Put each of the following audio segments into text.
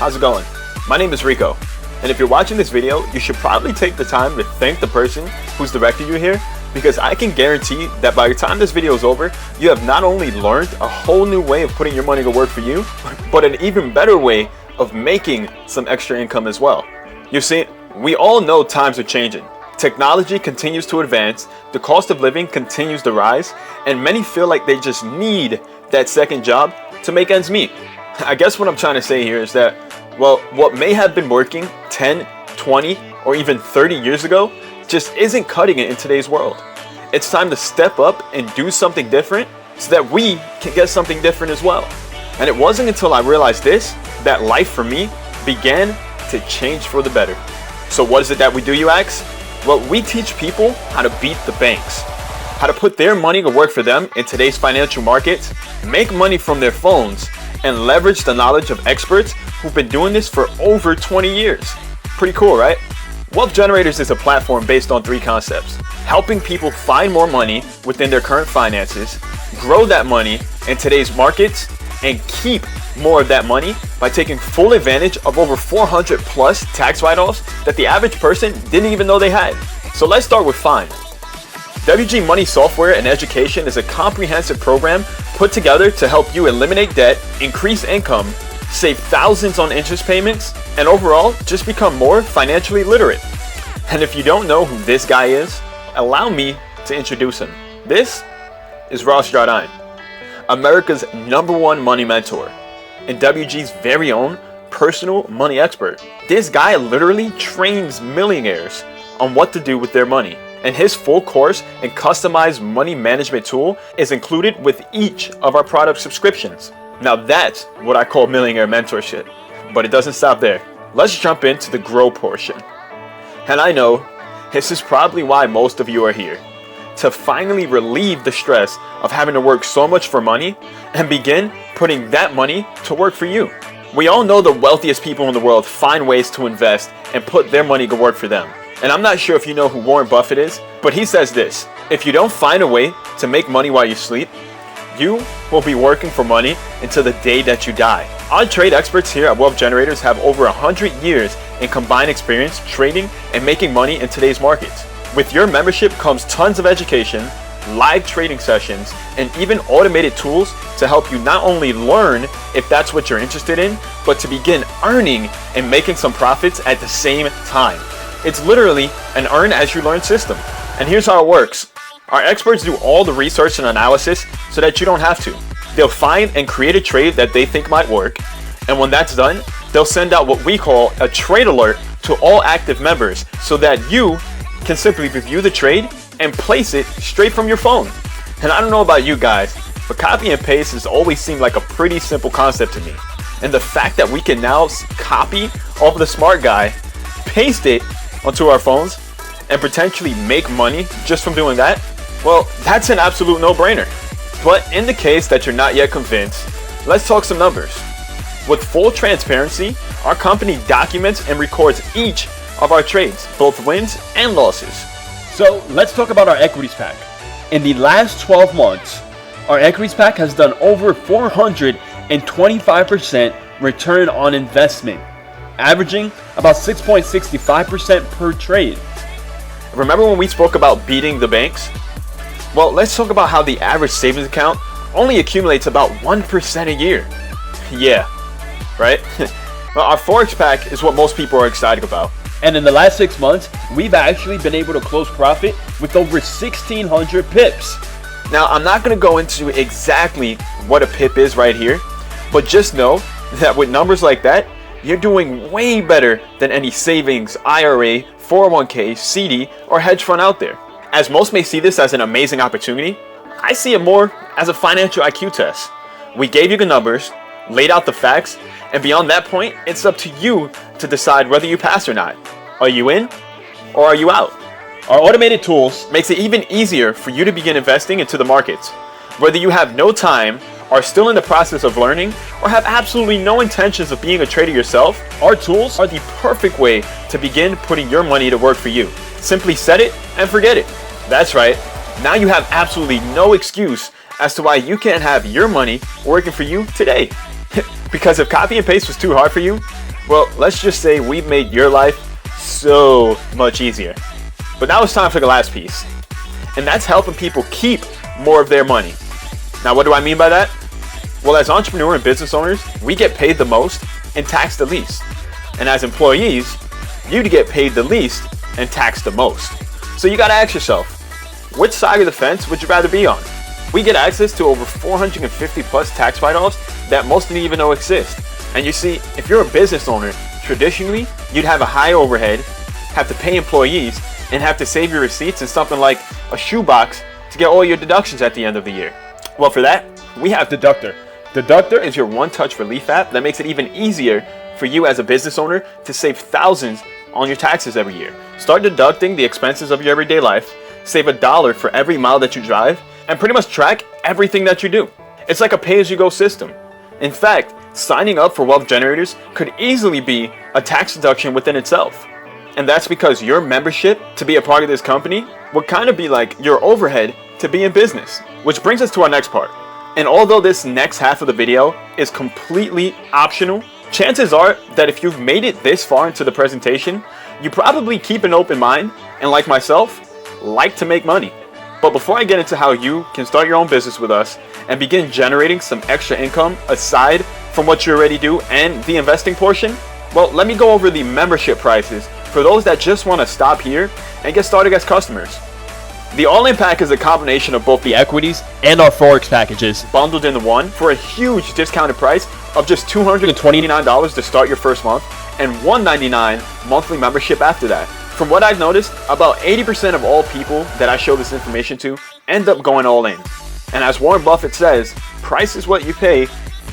how's it going? My name is Rico, and if you're watching this video, you should probably take the time to thank the person who's directed you here, because I can guarantee that by the time this video is over, you have not only learned a whole new way of putting your money to work for you, but an even better way of making some extra income as well. You see, we all know times are changing. Technology continues to advance, the cost of living continues to rise, and many feel like they just need that second job to make ends meet. I guess what I'm trying to say here is that, well, what may have been working 10, 20, or even 30 years ago just isn't cutting it in today's world. It's time to step up and do something different so that we can get something different as well. And it wasn't until I realized this that life for me began to change for the better. So what is it that we do, you ask? Well, we teach people how to beat the banks, how to put their money to work for them in today's financial markets, make money from their phones, and leverage the knowledge of experts who've been doing this for over 20 years. Pretty cool, right? Wealth Generators is a platform based on 3 concepts: helping people find more money within their current finances, grow that money in today's markets, and keep more of that money by taking full advantage of over 400 plus tax write-offs that the average person didn't even know they had. So let's start with Find. WG Money Software and Education is a comprehensive program put together to help you eliminate debt, increase income, save thousands on interest payments, and overall just become more financially literate. And if you don't know who this guy is, allow me to introduce him. This is Ross Jardine, America's #1 money mentor and WG's very own personal money expert. This guy literally trains millionaires on what to do with their money. And his full course and customized money management tool is included with each of our product subscriptions. Now that's what I call millionaire mentorship. But it doesn't stop there. Let's jump into the grow portion. And I know this is probably why most of you are here, to finally relieve the stress of having to work so much for money and begin putting that money to work for you. We all know the wealthiest people in the world find ways to invest and put their money to work for them. And I'm not sure if you know who Warren Buffett is, but he says this: if you don't find a way to make money while you sleep, you will be working for money until the day that you die. Our trade experts here at Wealth Generators have over 100 years in combined experience trading and making money in today's markets. With your membership comes tons of education, live trading sessions, and even automated tools to help you not only learn if that's what you're interested in, but to begin earning and making some profits at the same time. It's literally an earn as you learn system. And here's how it works. Our experts do all the research and analysis so that you don't have to. They'll find and create a trade that they think might work. And when that's done, they'll send out what we call a trade alert to all active members so that you can simply review the trade and place it straight from your phone. And I don't know about you guys, but copy and paste has always seemed like a pretty simple concept to me. And the fact that we can now copy off the smart guy, paste it onto our phones, and potentially make money just from doing that, well, that's an absolute no-brainer. But in the case that you're not yet convinced, let's talk some numbers. With full transparency, our company documents and records each of our trades, both wins and losses. So let's talk about our equities pack. In the last 12 months, our equities pack has done over 425% return on investment, averaging about 6.65% per trade. Remember when we spoke about beating the banks? Well, let's talk about how the average savings account only accumulates about 1% a year. Yeah, right? Well, our Forex pack is what most people are excited about. And in the last 6 months, we've actually been able to close profit with over 1,600 pips. Now, I'm not going to go into exactly what a pip is right here, but just know that with numbers like that, you're doing way better than any savings, IRA, 401k, CD, or hedge fund out there. As most may see this as an amazing opportunity, I see it more as a financial IQ test. We gave you the numbers, laid out the facts, and beyond that point, it's up to you to decide whether you pass or not. Are you in or are you out? Our automated tools Makes it even easier for you to begin investing into the markets. Whether you have no time, are still in the process of learning, or have absolutely no intentions of being a trader yourself, our tools are the perfect way to begin putting your money to work for you. Simply set it and forget it. That's right. Now you have absolutely no excuse as to why you can't have your money working for you today. Because if copy and paste was too hard for you, well, let's just say we've made your life so much easier. But now it's time for the last piece, and that's helping people keep more of their money. Now, what do I mean by that? Well, as entrepreneur and business owners, we get paid the most and taxed the least. And as employees, you'd get paid the least and taxed the most. So you gotta ask yourself, which side of the fence would you rather be on? We get access to over 450 plus tax write-offs that most didn't even know exist. And you see, if you're a business owner, traditionally, you'd have a high overhead, have to pay employees, and have to save your receipts in something like a shoebox to get all your deductions at the end of the year. Well, for that, we have Deductor. Deductor is your one-touch relief app that makes it even easier for you as a business owner to save thousands on your taxes every year. Start deducting the expenses of your everyday life, save $1 for every mile that you drive, and pretty much track everything that you do. It's like a pay-as-you-go system. In fact, signing up for Wealth Generators could easily be a tax deduction within itself. And that's because your membership to be a part of this company would kind of be like your overhead to be in business. Which brings us to our next part. And although this next half of the video is completely optional, chances are that if you've made it this far into the presentation, you probably keep an open mind and, like myself, like to make money. But before I get into how you can start your own business with us and begin generating some extra income aside from what you already do and the investing portion, well, let me go over the membership prices for those that just want to stop here and get started as customers. The all-in pack is a combination of both the equities And our Forex packages. bundled into one for a huge discounted price of just $229 to start your first month and $199 monthly membership after that. From what I've noticed, about 80% of all people that I show this information to end up going all in. And as Warren Buffett says, price is what you pay,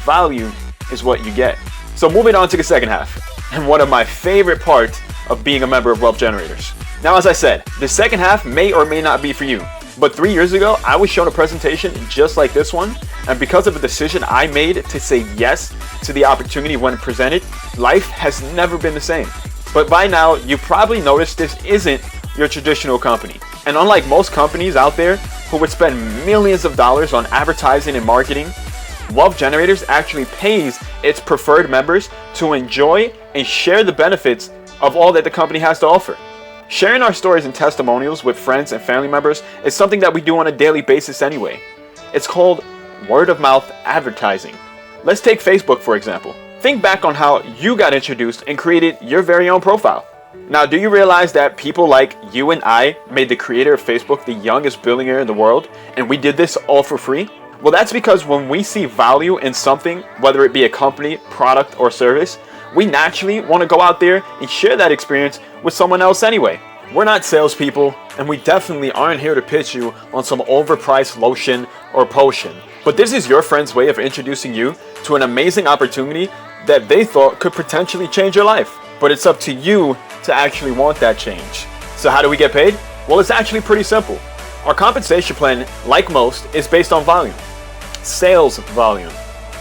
value is what you get. So moving on to the second half, and one of my favorite parts of being a member of Wealth Generators. Now, as I said, the second half may or may not be for you. But 3 years ago, I was shown a presentation just like this one, and because of a decision I made to say yes to the opportunity when presented, life has never been the same. But by now, you probably noticed this isn't your traditional company. And unlike most companies out there who would spend millions of dollars on advertising and marketing, Wealth Generators actually pays its preferred members to enjoy and share the benefits of all that the company has to offer. Sharing our stories and testimonials with friends and family members is something that we do on a daily basis anyway. It's called word of mouth advertising. Let's take Facebook for example. Think back on how you got introduced and created your very own profile. Now, do you realize that people like you and I made the creator of Facebook the youngest billionaire in the world, and we did this all for free? Well, that's because when we see value in something, whether it be a company, product, or service, we naturally want to go out there and share that experience with someone else anyway. We're not salespeople, and we definitely aren't here to pitch you on some overpriced lotion or potion. But this is your friend's way of introducing you to an amazing opportunity that they thought could potentially change your life. But it's up to you to actually want that change. So how do we get paid? Well, it's actually pretty simple. Our compensation plan, like most, is based on volume. Sales volume.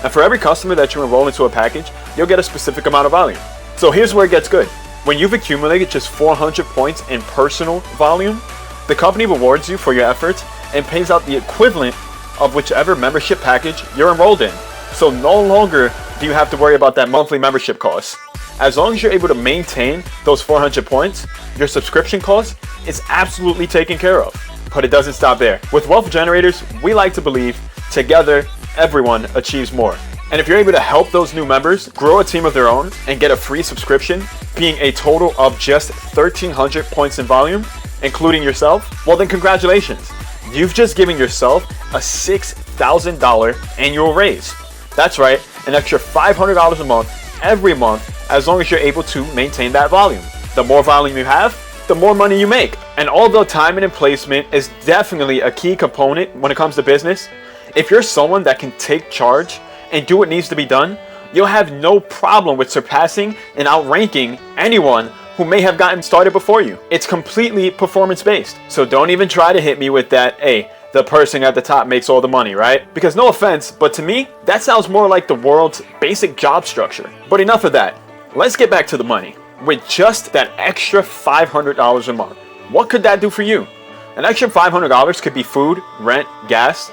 And for every customer that you enroll into a package, you'll get a specific amount of volume. So here's where it gets good. When you've accumulated just 400 points in personal volume, the company rewards you for your efforts and pays out the equivalent of whichever membership package you're enrolled in. So no longer do you have to worry about that monthly membership cost. As long as you're able to maintain those 400 points, your subscription cost is absolutely taken care of. But it doesn't stop there. With Wealth Generators, we like to believe together, everyone achieves more. And if you're able to help those new members grow a team of their own and get a free subscription, being a total of just 1,300 points in volume, including yourself, well then congratulations. You've just given yourself a $6,000 annual raise. That's right, an extra $500 a month, every month, as long as you're able to maintain that volume. The more volume you have, the more money you make. And although timing and placement is definitely a key component when it comes to business, if you're someone that can take charge and do what needs to be done, you'll have no problem with surpassing and outranking anyone who may have gotten started before you. It's completely performance-based. So don't even try to hit me with that, hey, the person at the top makes all the money, right? Because no offense, but to me, that sounds more like the world's basic job structure. But enough of that. Let's get back to the money. With just that extra $500 a month, what could that do for you? An extra $500 could be food, rent, gas.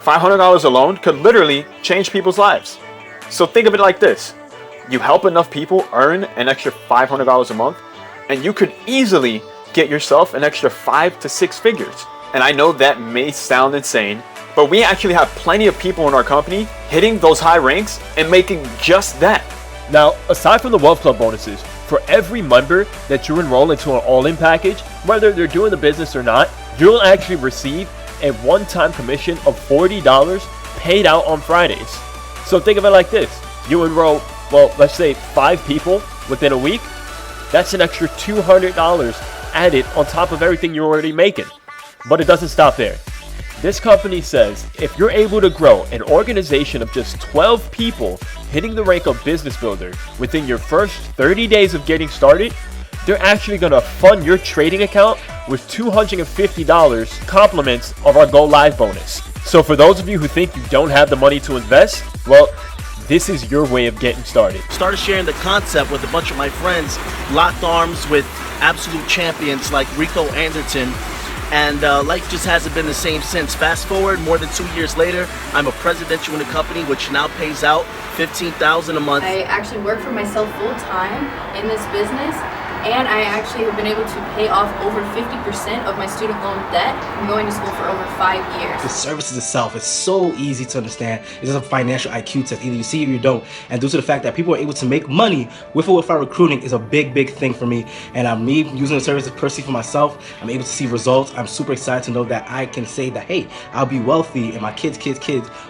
$500 alone could literally change people's lives. So think of it like this. You help enough people earn an extra $500 a month, and you could easily get yourself an extra 5 to 6 figures. And I know that may sound insane, but we actually have plenty of people in our company hitting those high ranks and making just that. Now, aside from the Wealth Club bonuses, for every member that you enroll into an all-in package, whether they're doing the business or not, you'll actually receive a one-time commission of $40 paid out on Fridays. So think of it like this. You enroll, well, let's say 5 people within a week. That's an extra $200 added on top of everything you're already making. But it doesn't stop there. This company says if you're able to grow an organization of just 12 people hitting the rank of business builder within your first 30 days of getting started, they're actually going to fund your trading account with $250 compliments of our Go Live bonus. So for those of you who think you don't have the money to invest, well, this is your way of getting started. Started sharing the concept with a bunch of my friends, locked arms with absolute champions like Rico Anderton, and life just hasn't been the same since. Fast forward more than 2 years later, I'm a presidential in the company, which now pays out $15,000 a month. I actually work for myself full time in this business, and I actually have been able to pay off over 50% of my student loan debt from going to school for over 5 years. The services itself is so easy to understand. It's just a financial IQ test. Either you see it or you don't. And due to the fact that people are able to make money with or without recruiting is a big thing for me. And me using the services personally for myself, I'm able to see results. I'm super excited to know that I can say that, hey, I'll be wealthy and my kids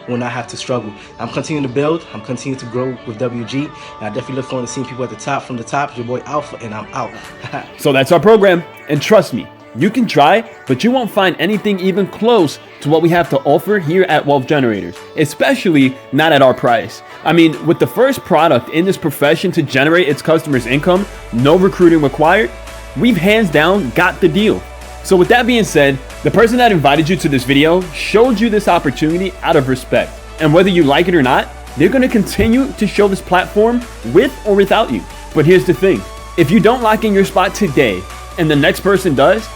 will not have to struggle. I'm continuing to build. I'm continuing to grow with WG. And I definitely look forward to seeing people at the top. From the top, it's your boy Alpha, and I'm out. So that's our program, and trust me, you can try, but you won't find anything even close to what we have to offer here at Wealth Generators, especially not at our price. I mean, with the first product in this profession to generate its customers' income, no recruiting required, we've hands down got the deal. So with that being said, the person that invited you to this video showed you this opportunity out of respect, and whether you like it or not, they're going to continue to show this platform with or without you. But here's the thing. If you don't lock in your spot today and the next person does,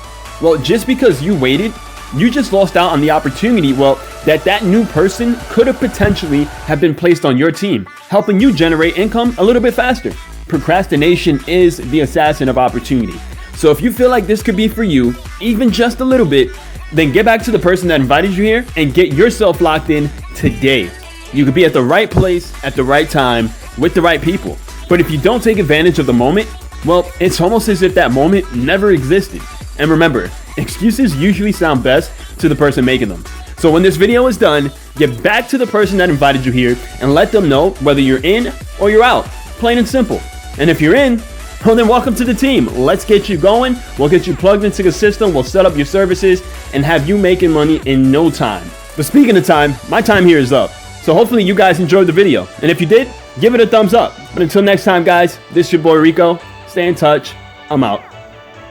well, just because you waited, you just lost out on the opportunity, well, that new person could have potentially have been placed on your team, helping you generate income a little bit faster. Procrastination is the assassin of opportunity. So if you feel like this could be for you, even just a little bit, then get back to the person that invited you here and get yourself locked in today. You could be at the right place at the right time with the right people. But if you don't take advantage of the moment, well, it's almost as if that moment never existed. And remember, excuses usually sound best to the person making them. So when this video is done, get back to the person that invited you here and let them know whether you're in or you're out. Plain and simple. And if you're in, well then welcome to the team. Let's get you going. We'll get you plugged into the system. We'll set up your services and have you making money in no time. But speaking of time, my time here is up. So hopefully you guys enjoyed the video. And if you did, give it a thumbs up. But until next time, guys, this is your boy Rico. Stay in touch. I'm out.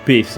Peace.